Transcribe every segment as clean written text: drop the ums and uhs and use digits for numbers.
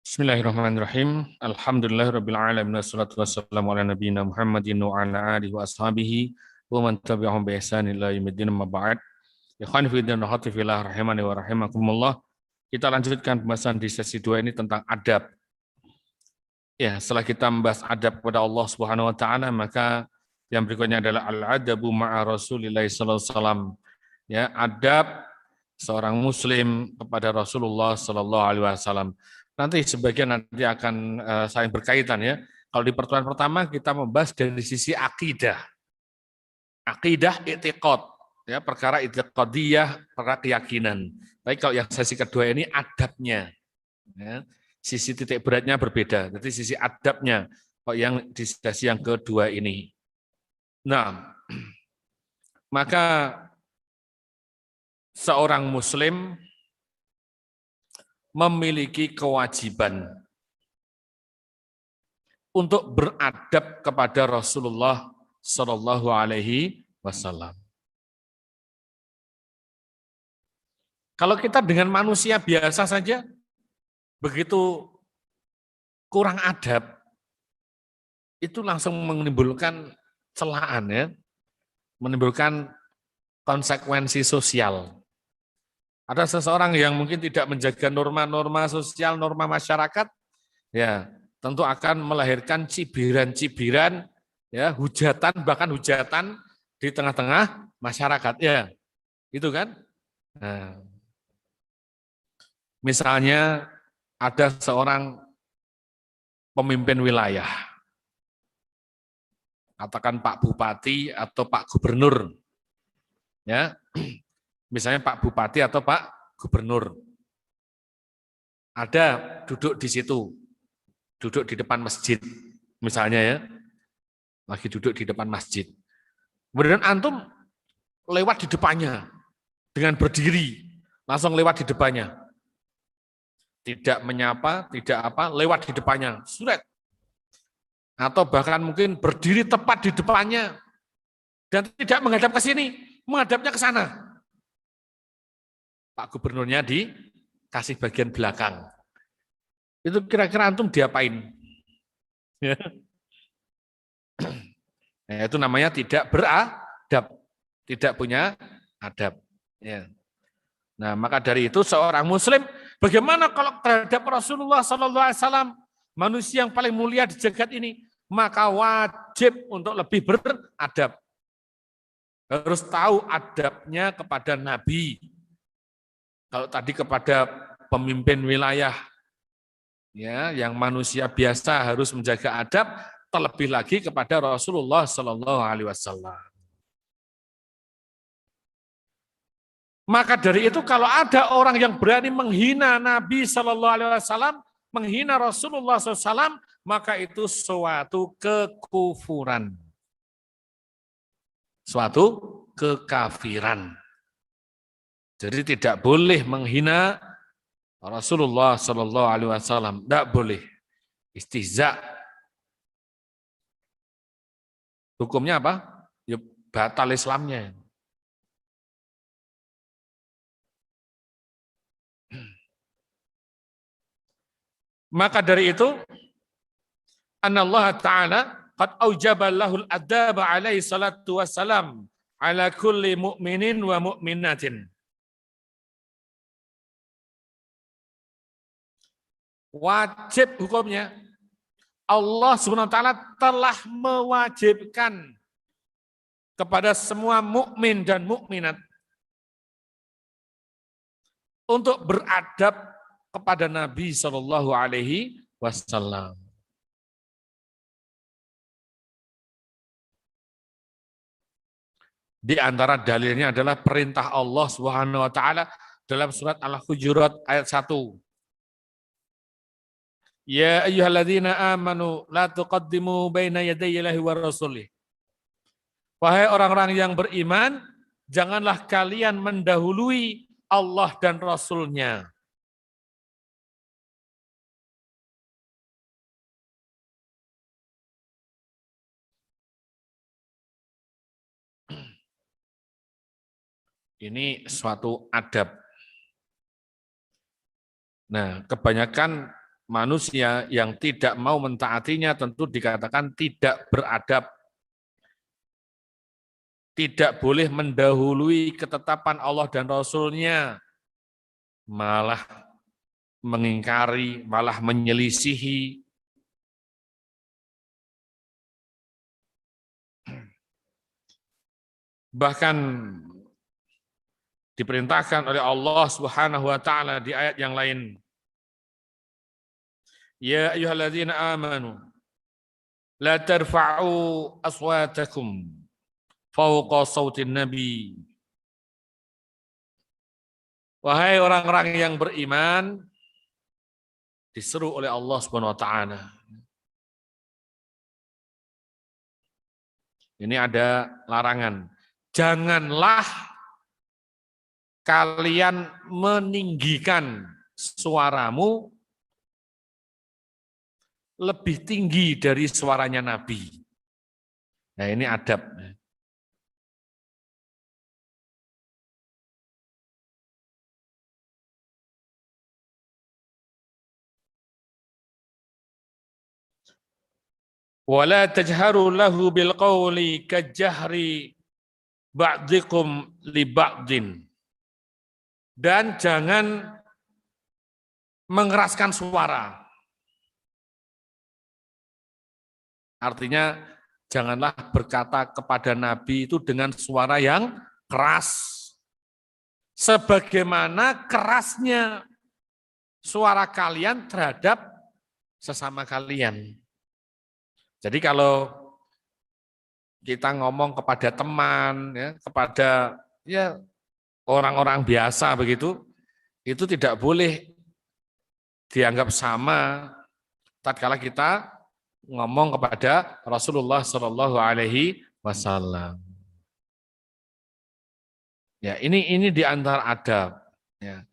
Bismillahirrahmanirrahim. Alhamdulillahirabbil alamin wassalatu wassalamu ala nabiyyina Muhammadin wa ala alihi wa ashabihi wa man tabi'ahum bi ihsan ila yaumil amma ba'd. Ikhwan fi din rahmati fillah rahimani wa rahimakumullah. Kita lanjutkan pembahasan di sesi 2 ini tentang adab. Ya, setelah kita membahas adab kepada Allah Subhanahu wa taala, maka yang berikutnya adalah al-adabu ma'a Rasulillah sallallahu alaihi wasallam. Ya, adab seorang muslim kepada Rasulullah sallallahu alaihi wasallam. Nanti sebagian nanti akan saling berkaitan ya. Kalau di pertemuan pertama kita membahas dari sisi akidah. Akidah i'tiqad, ya, perkara i'tiqadiyah, perkara keyakinan. Tapi kalau yang sesi kedua ini adabnya. Ya, sisi titik beratnya berbeda. Jadi sisi adabnya kalau yang di sesi yang kedua ini. Nah, maka seorang muslim memiliki kewajiban untuk beradab kepada Rasulullah Shallallahu Alaihi Wasallam. Kalau kita dengan manusia biasa saja, begitu kurang adab, itu langsung menimbulkan celaan, ya, menimbulkan konsekuensi sosial. Ada seseorang yang mungkin tidak menjaga norma-norma sosial, norma masyarakat, ya tentu akan melahirkan cibiran-cibiran, ya hujatan, bahkan hujatan di tengah-tengah masyarakat, ya itu kan. Nah, misalnya ada seorang pemimpin wilayah, katakan Pak Bupati atau Pak Gubernur, ya. Misalnya Pak Bupati atau Pak Gubernur. Ada duduk di situ, duduk di depan masjid, misalnya ya, lagi duduk di depan masjid. Kemudian antum lewat di depannya, dengan berdiri, langsung lewat di depannya. Tidak menyapa, tidak apa, lewat di depannya, surat. Atau bahkan mungkin berdiri tepat di depannya, dan tidak menghadap ke sini, menghadapnya ke sana. Pak Gubernurnya dikasih bagian belakang. Itu kira-kira antum diapain? Ya. Nah, itu namanya tidak beradab, tidak punya adab. Ya. Nah, maka dari itu seorang muslim, bagaimana kalau terhadap Rasulullah SAW, manusia yang paling mulia di jagat ini, maka wajib untuk lebih beradab. Harus tahu adabnya kepada Nabi. Kalau tadi kepada pemimpin wilayah, ya, yang manusia biasa harus menjaga adab, terlebih lagi kepada Rasulullah Sallallahu Alaihi Wasallam. Maka dari itu kalau ada orang yang berani menghina Nabi Sallallahu Alaihi Wasallam, menghina Rasulullah SAW, maka itu suatu kekufuran, suatu kekafiran. Jadi tidak boleh menghina Rasulullah Sallallahu Alaihi Wasallam, tidak boleh. Istihza. Hukumnya apa? Ya, batal Islamnya. Maka dari itu, Allah Ta'ala qad aujaba lahul adaba alaihi salatu wassalam ala kulli mu'minin wa mu'minatin. Wajib hukumnya. Allah Subhanahu wa taala telah mewajibkan kepada semua mukmin dan mukminat untuk beradab kepada Nabi Shallallahu Alaihi Wasallam. Di antara dalilnya adalah perintah Allah Subhanahu Wa Taala dalam surat Al-Hujurat ayat 1. Ya ayyuhalladzina amanu la tuqaddimu baina yadayillahi wa rasulih. Wahai orang-orang yang beriman, janganlah kalian mendahului Allah dan Rasul-Nya. Ini suatu adab. Nah, kebanyakan manusia yang tidak mau mentaatinya tentu dikatakan tidak beradab, tidak boleh mendahului ketetapan Allah dan Rasul-Nya, malah mengingkari, malah menyelisihi. Bahkan diperintahkan oleh Allah Subhanahu wa taala di ayat yang lain. Ya ayyuhalladzina amanu la tarfa'u aswatakum fawqa sautin nabi. Wahai orang-orang yang beriman, diseru oleh Allah Subhanahu wa taala. Ini ada larangan. Janganlah kalian meninggikan suaramu lebih tinggi dari suaranya Nabi. Nah, ini adab. Wala tajharu lahu bil qawli kajahri ba'dikum li ba'din. Dan jangan mengeraskan suara. Artinya janganlah berkata kepada Nabi itu dengan suara yang keras. Sebagaimana kerasnya suara kalian terhadap sesama kalian. Jadi kalau kita ngomong kepada teman, ya, kepada ya orang-orang biasa begitu, itu tidak boleh dianggap sama tatkala kita ngomong kepada Rasulullah Shallallahu Alaihi Wasallam. Ya, ini di antara adab. Ya.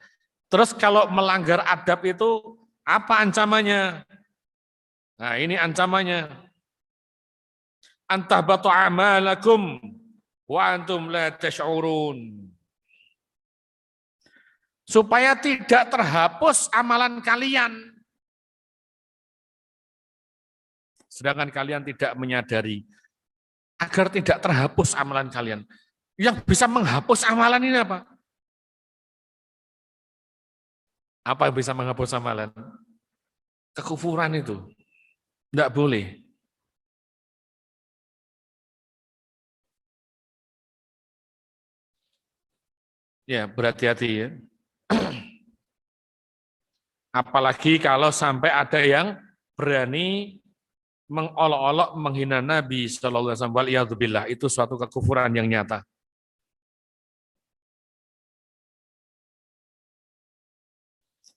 Terus kalau melanggar adab itu apa ancamannya? Nah, ini ancamannya. Antahbatu amalakum wa antum la tash'urun. Supaya tidak terhapus amalan kalian. Sedangkan kalian tidak menyadari. Agar tidak terhapus amalan kalian. Yang bisa menghapus amalan ini apa? Apa yang bisa menghapus amalan? Kekufuran itu. Tidak boleh. Ya, berhati-hati ya. Apalagi kalau sampai ada yang berani mengolok-olok menghina Nabi Shallallahu Alaihi Wasallam. Itu suatu kekufuran yang nyata.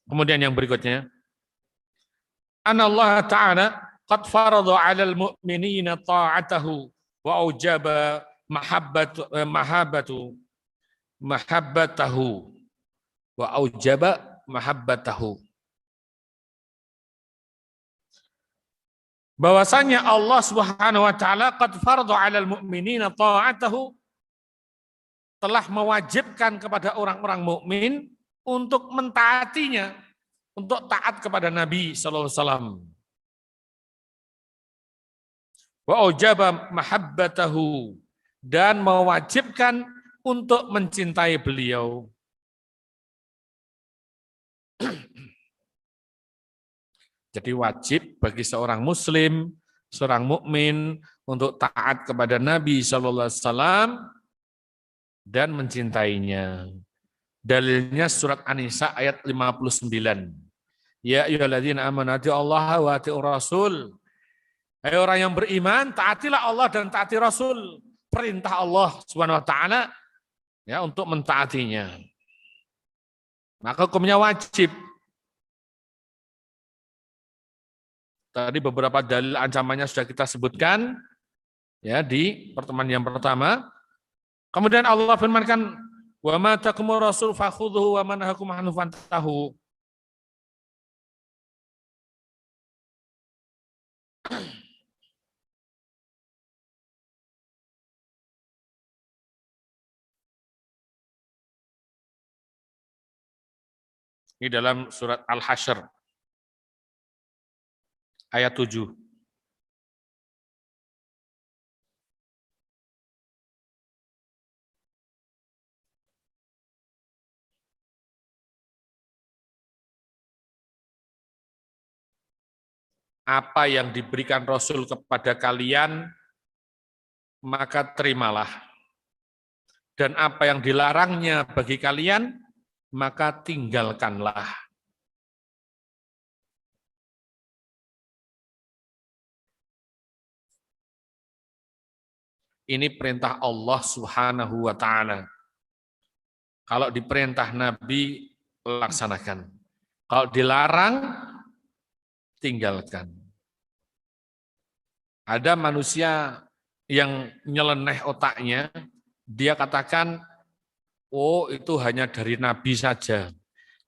Kemudian yang berikutnya, Anallah Ta'ala qad farada 'alal mu'minina ta'atahu wa aujaba mahabbatahu wa aujaba mahabbatahu. Bahwasanya Allah Subhanahu wa taala qad farada 'alal mu'minina ta'atahu, telah mewajibkan kepada orang-orang mukmin untuk mentaatinya, untuk taat kepada Nabi sallallahu alaihi wasallam. Wa aujaba mahabbatahu, dan mewajibkan untuk mencintai beliau. Jadi wajib bagi seorang muslim, seorang mukmin untuk taat kepada Nabi sallallahu alaihi wasallam dan mencintainya. Dalilnya surat An-Nisa ayat 59. Ya ayyuhalladzina amanu atiullaha wa atiur rasul. Hai orang yang beriman, taatilah Allah dan taati Rasul. Perintah Allah Subhanahu wa taala ya untuk mentaatinya. Maka hukumnya wajib. Tadi beberapa dalil ancamannya sudah kita sebutkan ya di pertemuan yang pertama. Kemudian Allah firmankan, "Wa ma taqumur rasul fakhudhuhu wa man nahakum anhu fantahu." Ini dalam surat Al-Hasyr. ayat 7. Apa yang diberikan Rasul kepada kalian, maka terimalah. Dan apa yang dilarangnya bagi kalian, maka tinggalkanlah. Ini perintah Allah Subhanahu wa Ta'ala. Kalau diperintah Nabi, laksanakan. Kalau dilarang, tinggalkan. Ada manusia yang nyeleneh otaknya, dia katakan, oh itu hanya dari Nabi saja.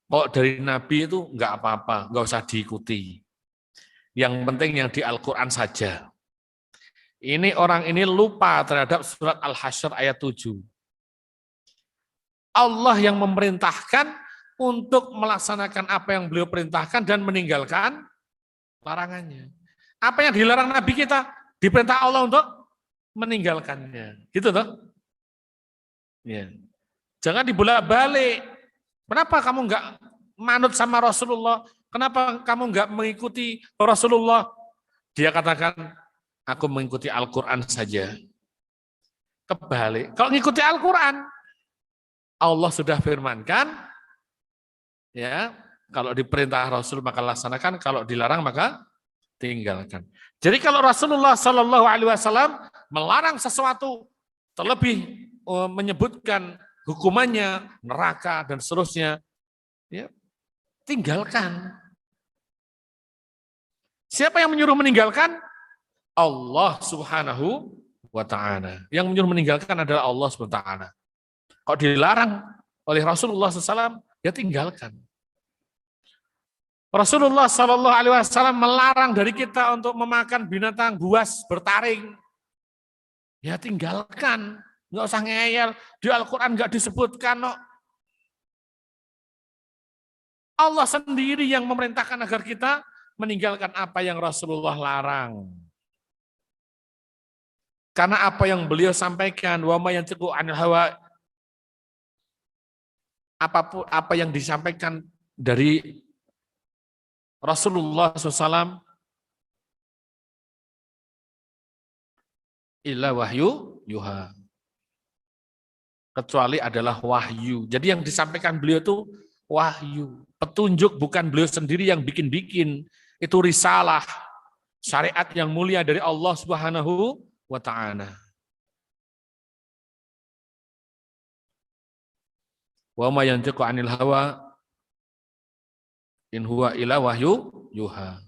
Kalau dari Nabi itu enggak apa-apa, enggak usah diikuti. Yang penting yang di Al-Quran saja. Ini orang ini lupa terhadap surat Al-Hasyr ayat 7. Allah yang memerintahkan untuk melaksanakan apa yang beliau perintahkan dan meninggalkan larangannya. Apa yang dilarang Nabi kita, diperintah Allah untuk meninggalkannya. Gitu toh? Ya. Jangan dibolak-balik. Kenapa kamu enggak manut sama Rasulullah? Kenapa kamu enggak mengikuti Rasulullah? Dia katakan, aku mengikuti Al-Quran saja. Kebalik. Kalau mengikuti Al-Quran, Allah sudah firmankan, ya, kalau diperintah Rasul maka laksanakan, kalau dilarang maka tinggalkan. Jadi kalau Rasulullah Shallallahu Alaihi Wasallam melarang sesuatu, terlebih menyebutkan hukumannya neraka dan seterusnya, ya, tinggalkan. Siapa yang menyuruh meninggalkan? Allah Subhanahu wa Ta'ala. Yang menyuruh meninggalkan adalah Allah Subhanahu wa Ta'ala. Kalau dilarang oleh Rasulullah SAW, ya tinggalkan. Rasulullah Shallallahu Alaihi Wasallam melarang dari kita untuk memakan binatang buas bertaring. Ya tinggalkan, nggak usah ngeyel. Di Al-Quran nggak disebutkan. No. Allah sendiri yang memerintahkan agar kita meninggalkan apa yang Rasulullah larang. Karena apa yang beliau sampaikan, wa ma yantiqu 'anil hawa, apapun apa yang disampaikan dari Rasulullah SAW, illa wahyu yuha, kecuali adalah wahyu. Jadi yang disampaikan beliau itu wahyu, petunjuk, bukan beliau sendiri yang bikin-bikin. Itu risalah, syariat yang mulia dari Allah Subhanahu wa Ta'ala. Wa ma yantiqu 'anil hawa in huwa illa wahyu yuha.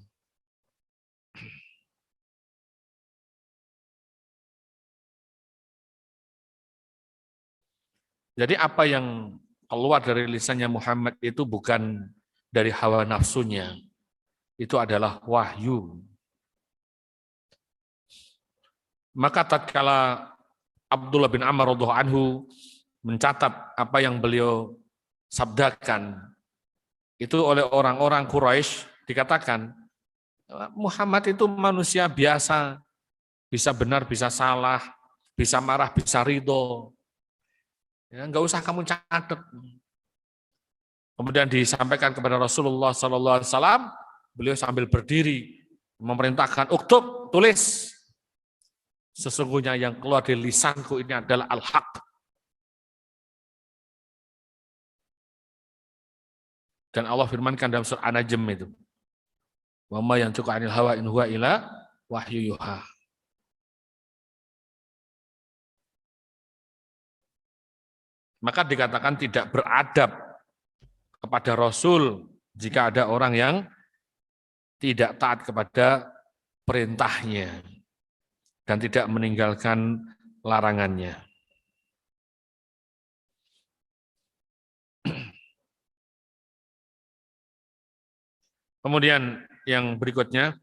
Jadi apa yang keluar dari lisannya Muhammad itu bukan dari hawa nafsunya. Itu adalah wahyu. Maka tatkala Abdullah bin Amr radhiyallahu anhu mencatat apa yang beliau sabdakan, itu oleh orang-orang Quraisy dikatakan, Muhammad itu manusia biasa, bisa benar, bisa salah, bisa marah, bisa ridho. Ya, enggak usah kamu catat. Kemudian disampaikan kepada Rasulullah SAW, beliau sambil berdiri memerintahkan, uktub, tulis. Sesungguhnya yang keluar dari lisanku ini adalah al-haq. Dan Allah firmankan dalam surah An-Najm itu, wa ma yantiqu 'anil hawa in huwa illa wahyu yuha. Maka dikatakan tidak beradab kepada Rasul jika ada orang yang tidak taat kepada perintahnya dan tidak meninggalkan larangannya. Kemudian yang berikutnya,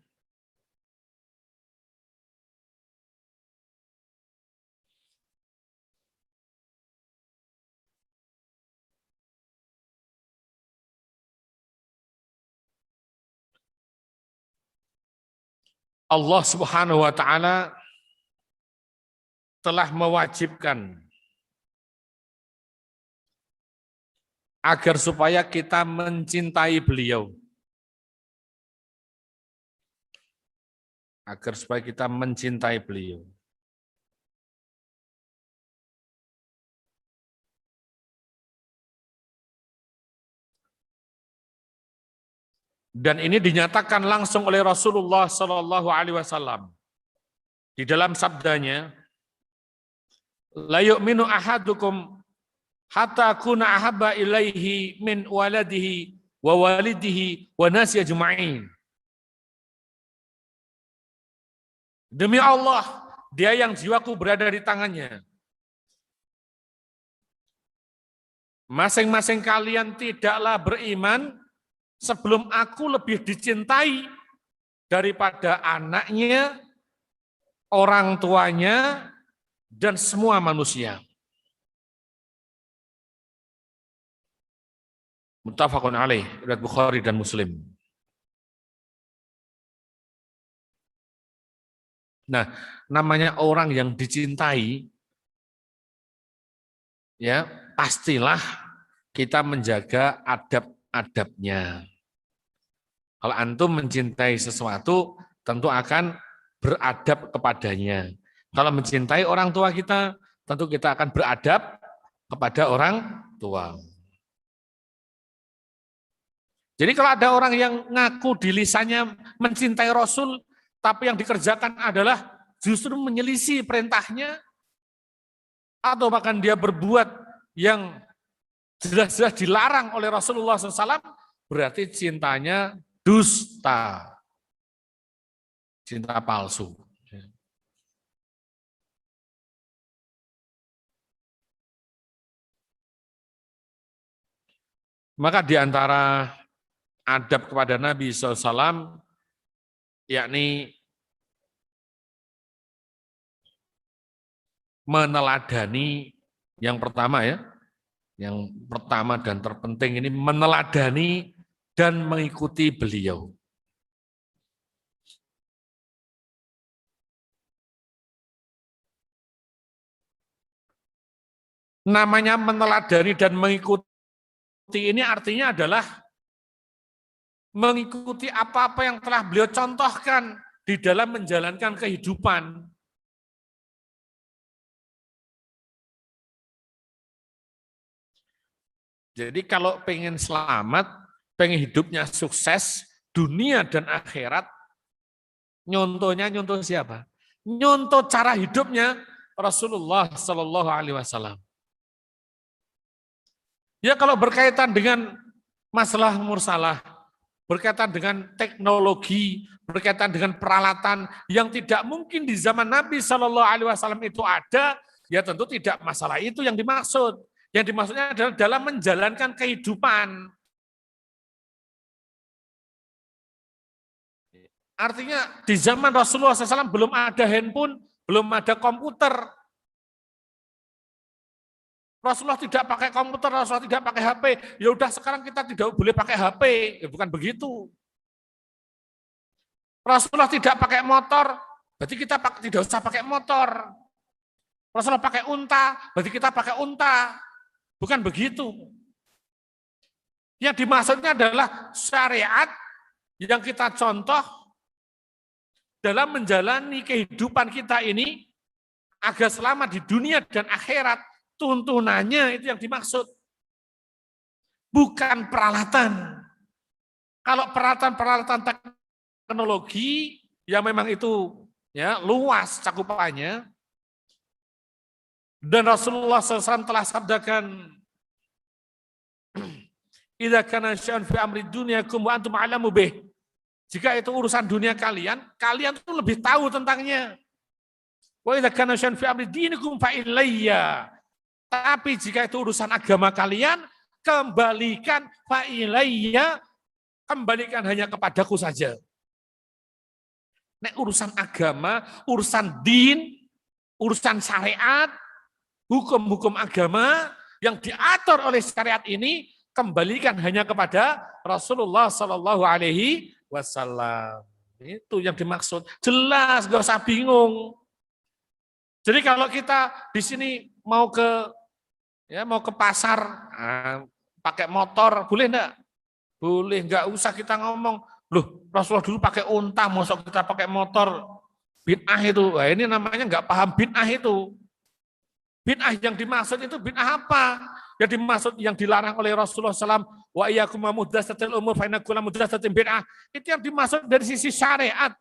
Allah Subhanahu wa taala telah mewajibkan agar supaya kita mencintai beliau. Agar supaya kita mencintai beliau. Dan ini dinyatakan langsung oleh Rasulullah Sallallahu Alaihi Wasallam di dalam sabdanya, la yu'minu ahadukum hatta kuna ahabba ilaihi min waladihi wa walidihi wa nasi ajma'in. Demi Allah, dia yang jiwaku berada di tangannya. Masing-masing kalian tidaklah beriman sebelum aku lebih dicintai daripada anaknya, orang tuanya, dan semua manusia. Muttafaqun alaih, riwayat Bukhari dan Muslim. Nah, namanya orang yang dicintai, ya pastilah kita menjaga adab-adabnya. Kalau antum mencintai sesuatu, tentu akan beradab kepadanya. Kalau mencintai orang tua kita, tentu kita akan beradab kepada orang tua. Jadi kalau ada orang yang ngaku di lisannya mencintai Rasul, tapi yang dikerjakan adalah justru menyelisih perintahnya, atau bahkan dia berbuat yang jelas-jelas dilarang oleh Rasulullah SAW, berarti cintanya dusta, cinta palsu. Maka di antara adab kepada Nabi SAW, yakni meneladani, yang pertama ya, yang pertama dan terpenting ini meneladani dan mengikuti beliau. Namanya meneladani dan mengikuti ini artinya adalah mengikuti apa-apa yang telah beliau contohkan di dalam menjalankan kehidupan. Jadi kalau pengen selamat, pengen hidupnya sukses, dunia dan akhirat, nyontoh siapa? Nyontoh cara hidupnya Rasulullah Sallallahu Alaihi Wasallam. Ya kalau berkaitan dengan masalah mursalah, berkaitan dengan teknologi, berkaitan dengan peralatan yang tidak mungkin di zaman Nabi Sallallahu Alaihi Wasallam itu ada, ya tentu tidak masalah itu yang dimaksud. Yang dimaksudnya adalah dalam menjalankan kehidupan. Artinya di zaman Rasulullah SAW belum ada handphone, belum ada komputer. Rasulullah tidak pakai komputer, Rasulullah tidak pakai HP. Ya udah sekarang kita tidak boleh pakai HP. Ya bukan begitu. Rasulullah tidak pakai motor, berarti kita tidak usah pakai motor. Rasulullah pakai unta, berarti kita pakai unta. Bukan begitu. Yang dimaksudnya adalah syariat yang kita contoh dalam menjalani kehidupan kita ini agar selamat di dunia dan akhirat. Tuntunannya itu yang dimaksud. Bukan peralatan. Kalau peralatan-peralatan teknologi yang memang itu ya luas cakupannya, dan Rasulullah SAW telah sabdakan, idza kana syai'un fi amri dunyakum wa antum a'lamu bih. Jika itu urusan dunia kalian, kalian tuh lebih tahu tentangnya. Wa idza kana syai'un fi amri dinikum fa ilayya. Tapi jika itu urusan agama kalian, kembalikan fa ilayya, kembalikan hanya kepadaku saja. Nek urusan agama, urusan din, urusan syariat, hukum-hukum agama yang diatur oleh syariat ini kembalikan hanya kepada Rasulullah Sallallahu Alaihi Wasallam. Itu yang dimaksud. Jelas, gak usah bingung. Jadi kalau kita di sini mau ke pasar, pakai motor, boleh enggak? Boleh, enggak usah kita ngomong. Loh, Rasulullah dulu pakai unta, mosok kita pakai motor. Bid'ah itu. Wah, ini namanya enggak paham bid'ah itu. Bid'ah yang dimaksud itu bid'ah apa? Yang dimaksud yang dilarang oleh Rasulullah SAW, wa iyyakum wa muhdatsatil umur fa inna kulla muhdatsatin bid'ah. Itu yang dimaksud dari sisi syariat.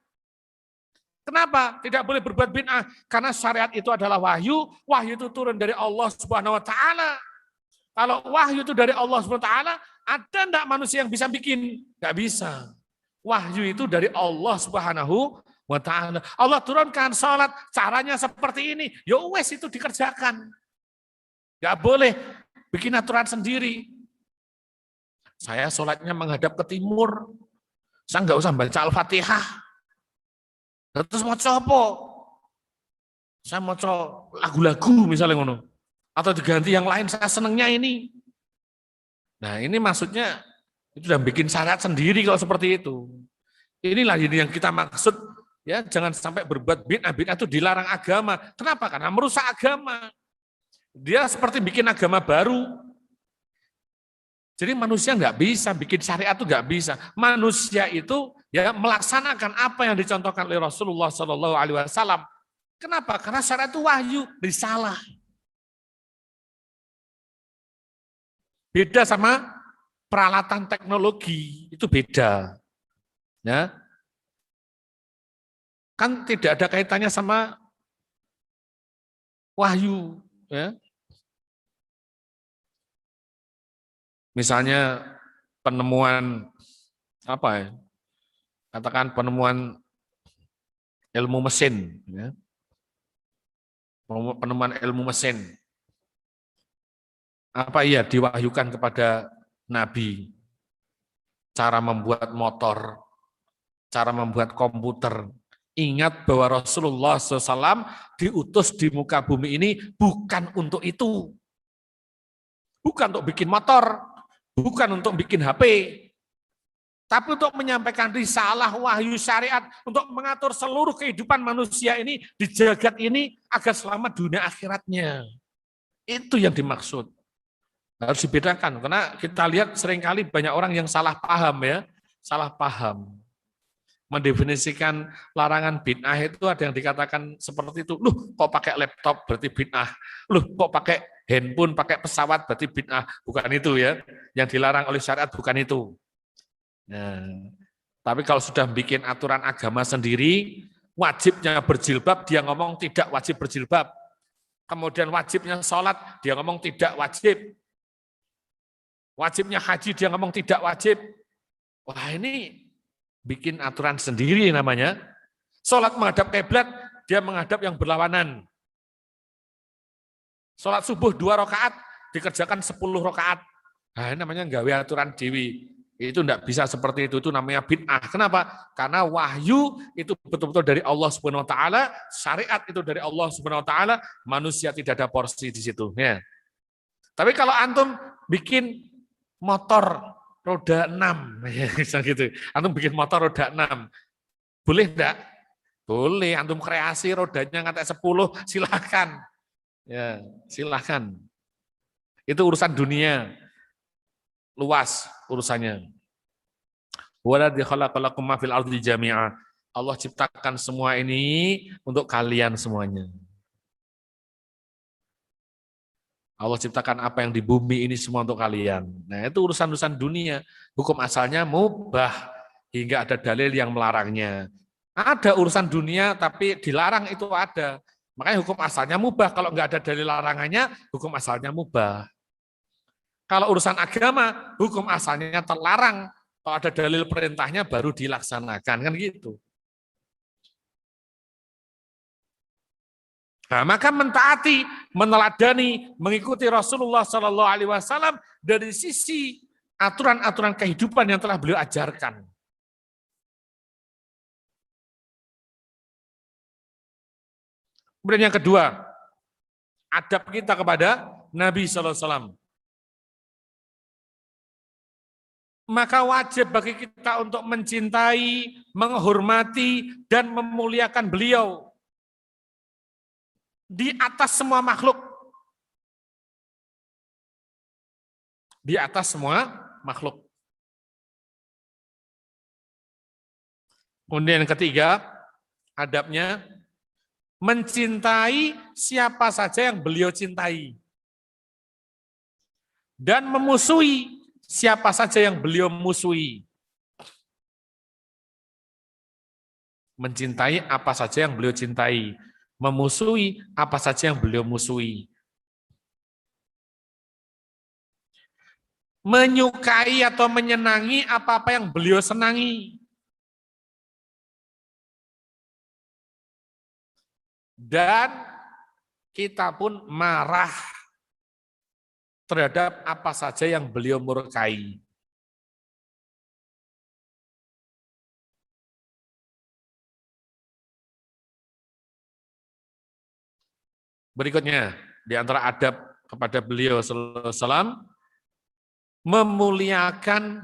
Kenapa tidak boleh berbuat bid'ah? Karena syariat itu adalah wahyu, wahyu itu turun dari Allah Subhanahu wa taala. Kalau wahyu itu dari Allah Subhanahu wa taala, ada enggak manusia yang bisa bikin? Enggak bisa. Wahyu itu dari Allah Subhanahu wa taala. Allah turunkan salat, caranya seperti ini. Ya wes itu dikerjakan. Enggak boleh bikin aturan sendiri. Saya sholatnya menghadap ke timur. Saya enggak usah baca Al-Fatihah. Terus mau apa? Saya mau lagu-lagu misalnya ngono. Atau diganti yang lain, saya senengnya ini. Nah ini maksudnya, itu udah bikin syarat sendiri kalau seperti itu. Inilah ini yang kita maksud, ya jangan sampai berbuat bid'ah. Bid'ah itu dilarang agama. Kenapa? Karena merusak agama. Dia seperti bikin agama baru. Jadi manusia nggak bisa bikin syariat itu nggak bisa. Manusia itu ya melaksanakan apa yang dicontohkan oleh Rasulullah SAW. Kenapa? Karena syariat itu wahyu, risalah. Beda sama peralatan teknologi, itu beda. Ya. Kan tidak ada kaitannya sama wahyu. Ya. Misalnya penemuan apa ya? Katakan penemuan ilmu mesin, ya. Penemuan ilmu mesin. Apa iya diwahyukan kepada Nabi? Cara membuat motor, cara membuat komputer. Ingat bahwa Rasulullah SAW diutus di muka bumi ini bukan untuk itu. Bukan untuk bikin motor, bukan untuk bikin HP, tapi untuk menyampaikan risalah wahyu syariat, untuk mengatur seluruh kehidupan manusia ini di jagat ini agar selamat dunia akhiratnya. Itu yang dimaksud. Harus dibedakan, karena kita lihat seringkali banyak orang yang salah paham ya, salah paham. Mendefinisikan larangan bid'ah itu ada yang dikatakan seperti itu. Loh, kok pakai laptop berarti bid'ah. Loh, kok pakai handphone, pakai pesawat berarti bid'ah. Bukan itu ya. Yang dilarang oleh syariat bukan itu. Nah, tapi kalau sudah bikin aturan agama sendiri, wajibnya berjilbab, dia ngomong tidak wajib berjilbab. Kemudian wajibnya sholat, dia ngomong tidak wajib. Wajibnya haji, dia ngomong tidak wajib. Wah ini bikin aturan sendiri namanya. Sholat menghadap kiblat, dia menghadap yang berlawanan. Sholat subuh 2 rakaat, dikerjakan 10 rakaat. Nah, ini namanya gawe aturan dewi. Itu tidak bisa seperti itu namanya bid'ah. Kenapa? Karena wahyu itu betul-betul dari Allah Subhanahu wa taala, syariat itu dari Allah Subhanahu wa taala, manusia tidak ada porsi di situ, ya. Tapi kalau antum bikin motor roda 6, misal gitu. Antum bikin motor roda 6. Boleh enggak? Boleh, antum kreasi rodanya ngantek 10, silakan. Ya, silakan. Itu urusan dunia. Luas urusannya. Waladzi khalaqalakum ma fil ardi jami'a. Allah ciptakan semua ini untuk kalian semuanya. Allah ciptakan apa yang di bumi ini semua untuk kalian. Nah, itu urusan-urusan dunia. Hukum asalnya mubah hingga ada dalil yang melarangnya. Ada urusan dunia tapi dilarang itu ada. Makanya hukum asalnya mubah. Kalau nggak ada dalil larangannya, hukum asalnya mubah. Kalau urusan agama, hukum asalnya terlarang. Kalau ada dalil perintahnya baru dilaksanakan, kan gitu. Nah, maka mentaati, meneladani, mengikuti Rasulullah SAW dari sisi aturan-aturan kehidupan yang telah beliau ajarkan. Kemudian yang kedua, adab kita kepada Nabi SAW. maka wajib bagi kita untuk mencintai, menghormati, dan memuliakan beliau di atas semua makhluk. Di atas semua makhluk. Kemudian yang ketiga, adabnya mencintai siapa saja yang beliau cintai. Dan memusuhi siapa saja yang beliau musuhi. Mencintai apa saja yang beliau cintai. Memusuhi apa saja yang beliau musuhi. Menyukai atau menyenangi apa-apa yang beliau senangi. Dan kita pun marah terhadap apa saja yang beliau murkai. Berikutnya, di antara adab kepada beliau sallallahu alaihi wasallam, memuliakan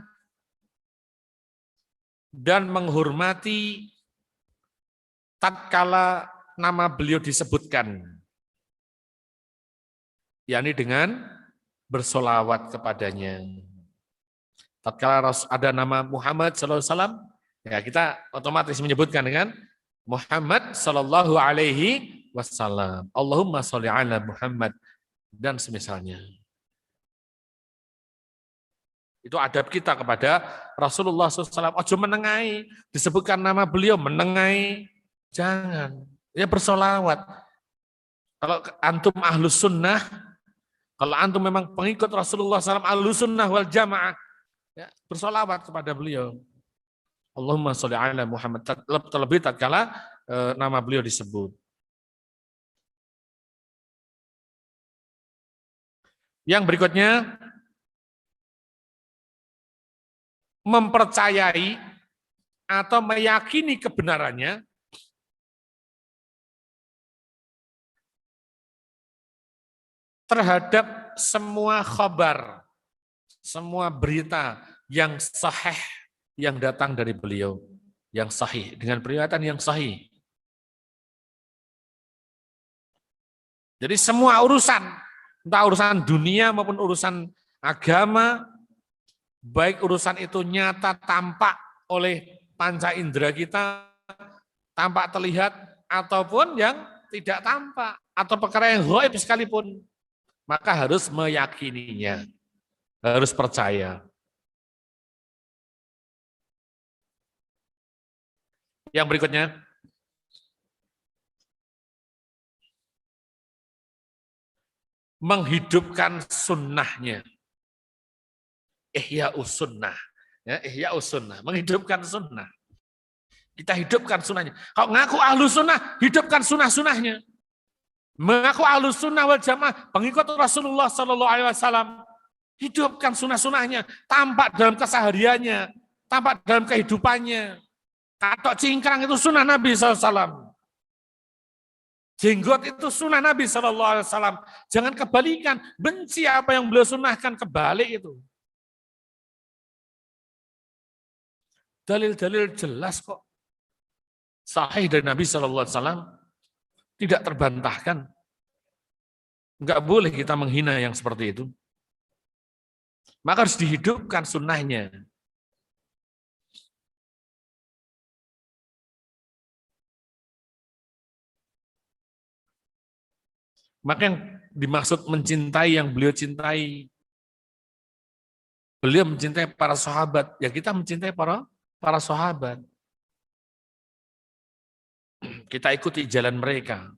dan menghormati tatkala nama beliau disebutkan, yakni dengan bersolawat kepadanya. Tatkala ada nama Muhammad sallallahu alaihi wasallam, ya kita otomatis menyebutkan dengan Muhammad sallallahu alaihi wasallam. Allahumma sholli ala Muhammad dan semisalnya. Itu adab kita kepada Rasulullah SAW. Ojo menengai, disebutkan nama beliau menengai, jangan. Ya bersolawat. Kalau antum ahlus sunnah, kalau antum memang pengikut Rasulullah SAW, ahlus sunnah wal jamaah, ya, bersolawat kepada beliau. Allahumma sholli ala Muhammad. Terlebih tatkala nama beliau disebut. Yang berikutnya, mempercayai atau meyakini kebenarannya terhadap semua khabar, semua berita yang sahih yang datang dari beliau, yang sahih, dengan peringatan yang sahih. Jadi semua urusan, entah urusan dunia maupun urusan agama, baik urusan itu nyata tampak oleh panca indera kita, tampak terlihat, ataupun yang tidak tampak, atau perkara yang gaib sekalipun, maka harus meyakininya, harus percaya. Yang berikutnya, menghidupkan sunnahnya. Ihya sunnah. Ya, ihya sunnah, menghidupkan sunnah. Kita hidupkan sunnahnya. Kalau ngaku ahlu sunnah, hidupkan sunnah-sunnahnya. Mengaku ahlu sunnah wal jamaah, pengikut Rasulullah SAW, hidupkan sunnah-sunnahnya, tampak dalam kesehariannya, tampak dalam kehidupannya. Katok cingkrang itu sunnah Nabi SAW. Jenggot itu sunnah Nabi SAW. Jangan kebalikan, benci apa yang beliau sunnahkan, kebalik itu. Dalil-dalil jelas kok. Sahih dari Nabi SAW, tidak terbantahkan. Enggak boleh kita menghina yang seperti itu. Maka harus dihidupkan sunnahnya. Maka yang dimaksud mencintai yang beliau cintai. Beliau mencintai para sahabat, ya kita mencintai para sahabat. Kita ikuti jalan mereka.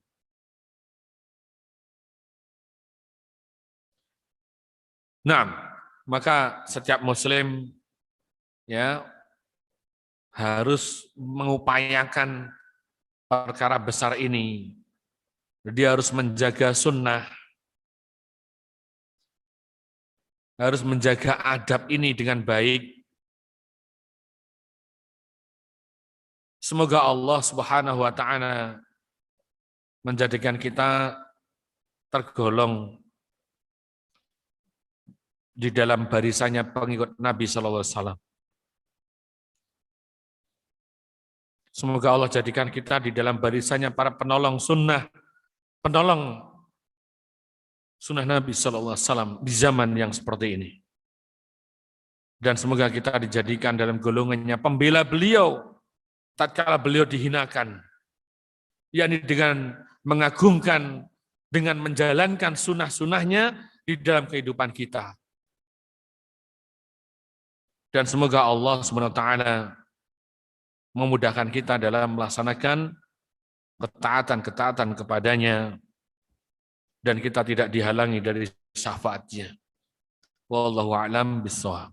Nah, maka setiap muslim ya harus mengupayakan perkara besar ini. Dia harus menjaga sunnah, harus menjaga adab ini dengan baik. Semoga Allah Subhanahu wa taala menjadikan kita tergolong di dalam barisannya pengikut Nabi Sallallahu Alaihi Wasallam. Semoga Allah jadikan kita di dalam barisannya para penolong sunnah Nabi Sallallahu Alaihi Wasallam di zaman yang seperti ini. Dan semoga kita dijadikan dalam golongannya pembela beliau tatkala beliau dihinakan, yakni dengan mengagungkan, dengan menjalankan sunnah-sunnahnya di dalam kehidupan kita. Dan semoga Allah SWT memudahkan kita dalam melaksanakan ketaatan-ketaatan kepadanya, dan kita tidak dihalangi dari syafaatnya. Wallahu a'lam bishawab.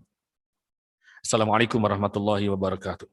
Assalamualaikum warahmatullahi wabarakatuh.